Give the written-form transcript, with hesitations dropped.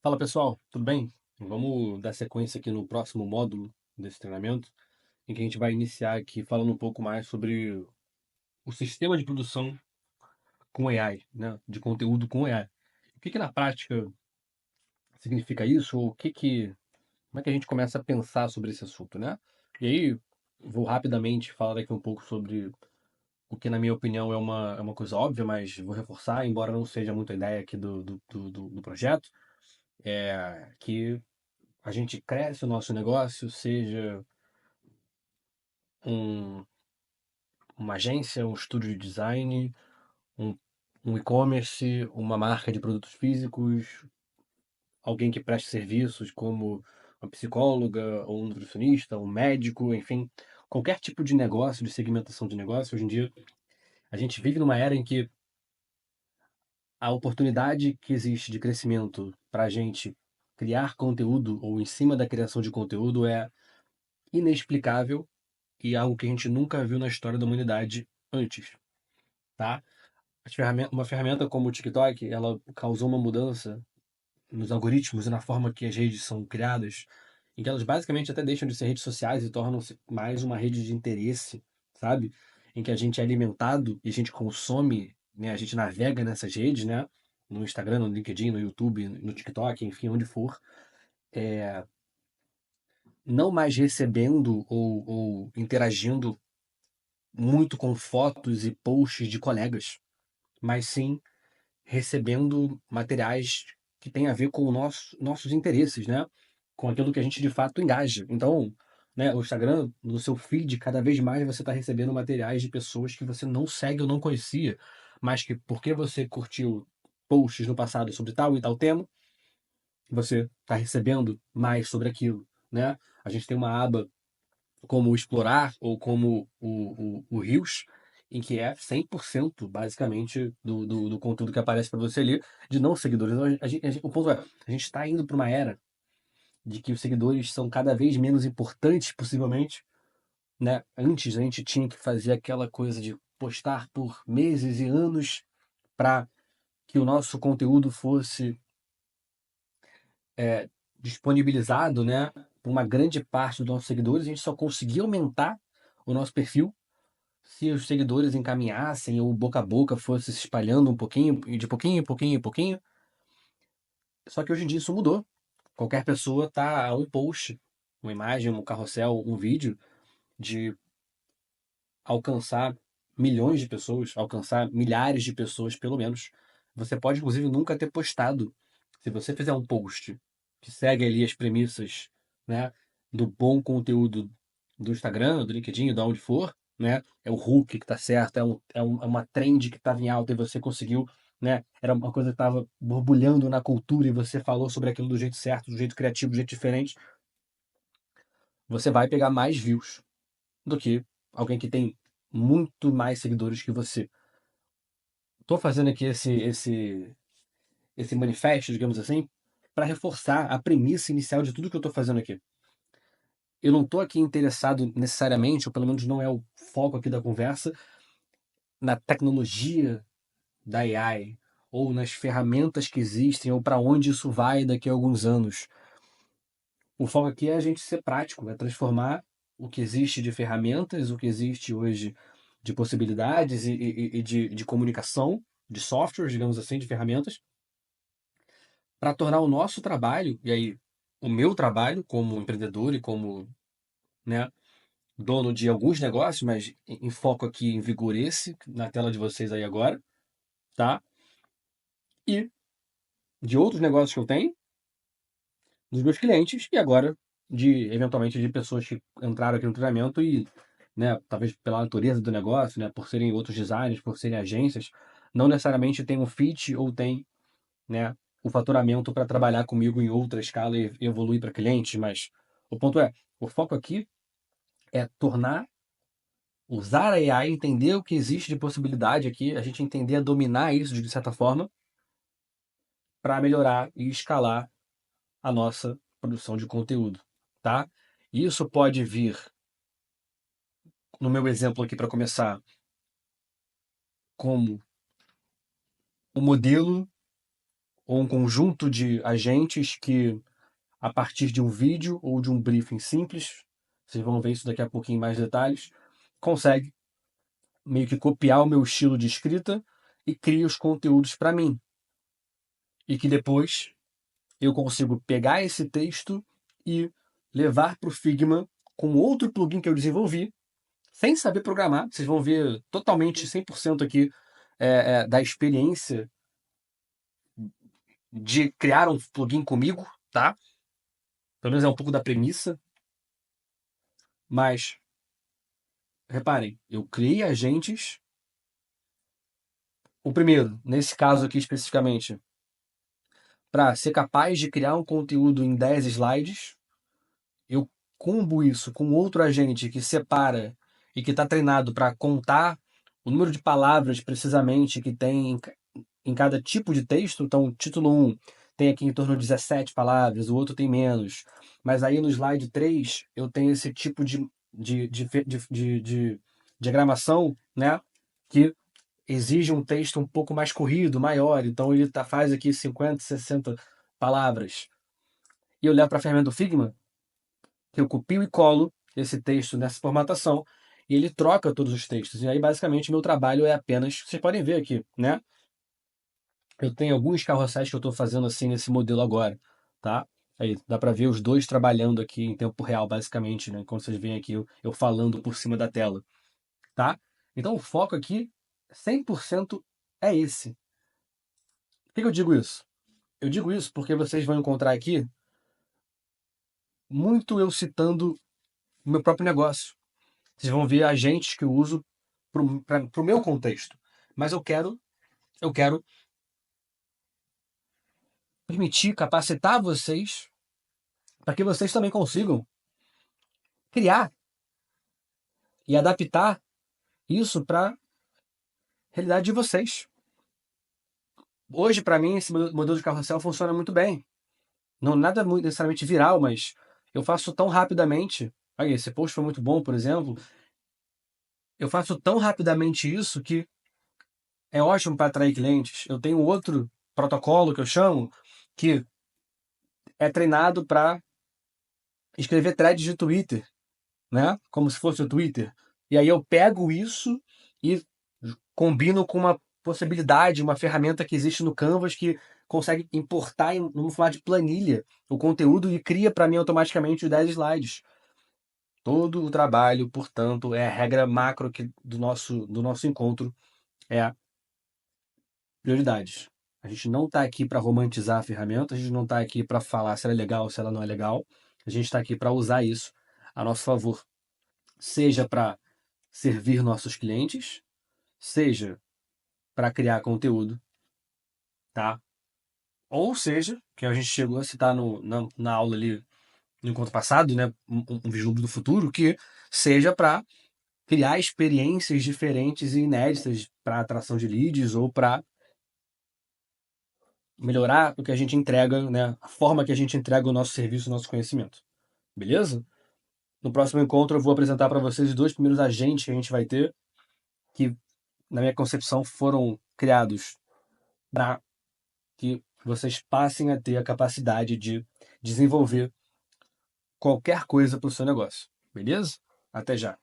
Fala pessoal, tudo bem? Vamos dar sequência aqui no próximo módulo desse treinamento, em que a gente vai iniciar aqui falando um pouco mais sobre o sistema de produção com AI, né? De conteúdo com AI. O que que na prática significa isso? Ou como é que a gente começa a pensar sobre esse assunto, né? E aí, vou rapidamente falar aqui um pouco sobre o que, na minha opinião, é uma coisa óbvia, mas vou reforçar, embora não seja muito a ideia aqui do projeto, é que a gente cresce o nosso negócio, seja um, uma agência, um estúdio de design, um, um e-commerce, uma marca de produtos físicos, alguém que preste serviços como uma psicóloga ou um nutricionista, um médico, enfim, qualquer tipo de negócio, de segmentação de negócio. Hoje em dia, a gente vive numa era em que a oportunidade que existe de crescimento para a gente criar conteúdo ou em cima da criação de conteúdo é inexplicável e algo que a gente nunca viu na história da humanidade antes, tá? Uma ferramenta como o TikTok, ela causou uma mudança nos algoritmos e na forma que as redes são criadas, em que elas basicamente até deixam de ser redes sociais e tornam-se mais uma rede de interesse, sabe? Em que a gente é alimentado e a gente consome, né? A gente navega nessas redes, né? No Instagram, no LinkedIn, no YouTube, no TikTok, enfim, onde for, não mais recebendo ou interagindo muito com fotos e posts de colegas, mas sim recebendo materiais que têm a ver com nossos interesses, né? Com aquilo que a gente de fato engaja. Então, né, o Instagram, no seu feed, cada vez mais você está recebendo materiais de pessoas que você não segue ou não conhecia, mas que porque você curtiu posts no passado sobre tal e tal tema, você está recebendo mais sobre aquilo, né? A gente tem uma aba como o Explorar ou como o Rios, em que é 100% basicamente do conteúdo que aparece para você ali de não seguidores. Então, o ponto é, a gente está indo para uma era de que os seguidores são cada vez menos importantes, possivelmente, né? Antes a gente tinha que fazer aquela coisa de postar por meses e anos para que o nosso conteúdo fosse disponibilizado, né, para uma grande parte dos nossos seguidores. A gente só conseguia aumentar o nosso perfil se os seguidores encaminhassem ou o boca a boca fosse se espalhando um pouquinho, e de pouquinho, em pouquinho, em pouquinho. Só que hoje em dia isso mudou. Qualquer pessoa tá a um post, uma imagem, um carrossel, um vídeo de alcançar milhões de pessoas, alcançar milhares de pessoas pelo menos. Você pode inclusive nunca ter postado. Se você fizer um post que segue ali as premissas, né, do bom conteúdo do Instagram, do LinkedIn, de onde for, né, é o hook que tá certo, é uma trend que estava em alta e você conseguiu, né, era uma coisa que estava borbulhando na cultura e você falou sobre aquilo do jeito certo, do jeito criativo, do jeito diferente, você vai pegar mais views do que alguém que tem muito mais seguidores que você. Estou fazendo aqui esse manifesto, digamos assim, para reforçar a premissa inicial de tudo que eu estou fazendo aqui. Eu não estou aqui interessado necessariamente, ou pelo menos não é o foco aqui da conversa, na tecnologia da AI, ou nas ferramentas que existem, ou para onde isso vai daqui a alguns anos. O foco aqui é a gente ser prático, é transformar o que existe de ferramentas, o que existe hoje de possibilidades e de comunicação, de softwares, digamos assim, de ferramentas, para tornar o nosso trabalho, e aí o meu trabalho como empreendedor e como, né, dono de alguns negócios, mas em foco aqui em Vigor esse, na tela de vocês aí agora, tá? E de outros negócios que eu tenho, dos meus clientes, e agora de, eventualmente, de pessoas que entraram aqui no treinamento e, né, talvez pela natureza do negócio, né, por serem outros designers, por serem agências, não necessariamente tem um fit ou tem, né, o faturamento para trabalhar comigo em outra escala e evoluir para clientes, mas o ponto é, o foco aqui é tornar, usar a AI, entender o que existe de possibilidade aqui, a gente entender a dominar isso de certa forma, para melhorar e escalar a nossa produção de conteúdo, tá? Isso pode vir, no meu exemplo aqui para começar, como o modelo ou um conjunto de agentes que, a partir de um vídeo ou de um briefing simples, vocês vão ver isso daqui a pouquinho em mais detalhes, consegue meio que copiar o meu estilo de escrita e cria os conteúdos para mim. E que depois eu consigo pegar esse texto e levar para o Figma com outro plugin que eu desenvolvi, sem saber programar. Vocês vão ver totalmente 100% aqui da experiência de criar um plugin comigo, tá? Pelo menos é um pouco da premissa. Mas, reparem, eu criei agentes. O primeiro, nesse caso aqui especificamente, para ser capaz de criar um conteúdo em 10 slides, eu combo isso com outro agente que separa e que está treinado para contar o número de palavras precisamente que tem em cada tipo de texto. Então, o título 1 tem aqui em torno de 17 palavras, o outro tem menos. Mas aí no slide 3 eu tenho esse tipo de diagramação, né? Que exige um texto um pouco mais corrido, maior. Então ele faz aqui 50, 60 palavras. E eu levo para a ferramenta do Figma, que eu copio e colo esse texto nessa formatação, e ele troca todos os textos. E aí, basicamente, meu trabalho é apenas. Vocês podem ver aqui, né? Eu tenho alguns carrosséis que eu estou fazendo assim nesse modelo agora, tá? Aí dá para ver os dois trabalhando aqui em tempo real, basicamente, né? Quando vocês veem aqui eu falando por cima da tela, tá? Então o foco aqui, 100% é esse. Por que eu digo isso? Eu digo isso porque vocês vão encontrar aqui muito eu citando o meu próprio negócio. Vocês vão ver agentes que eu uso para o meu contexto. Mas eu quero permitir, capacitar vocês para que vocês também consigam criar e adaptar isso para a realidade de vocês. Hoje, para mim, esse modelo de carrossel funciona muito bem. Não nada muito necessariamente viral, mas eu faço tão rapidamente. Olha, esse post foi muito bom, por exemplo. Eu faço tão rapidamente isso que é ótimo para atrair clientes. Eu tenho outro protocolo que eu chamo que é treinado para escrever threads de Twitter, né? Como se fosse o Twitter. E aí eu pego isso e combino com uma possibilidade, uma ferramenta que existe no Canvas que consegue importar no formato de planilha o conteúdo e cria para mim automaticamente os 10 slides. Todo o trabalho, portanto, é a regra macro do nosso encontro, é prioridades. A gente não está aqui para romantizar a ferramenta, a gente não está aqui para falar se ela é legal ou se ela não é legal. A gente está aqui para usar isso a nosso favor, seja para servir nossos clientes, seja para criar conteúdo, tá? Ou seja, que a gente chegou a citar na aula ali no encontro passado, né? Um vislumbre do futuro, que seja para criar experiências diferentes e inéditas para atração de leads ou para melhorar o que a gente entrega, né? A forma que a gente entrega o nosso serviço, o nosso conhecimento. Beleza? No próximo encontro eu vou apresentar para vocês os dois primeiros agentes que a gente vai ter, que na minha concepção foram criados para que vocês passem a ter a capacidade de desenvolver qualquer coisa para o seu negócio. Beleza? Até já.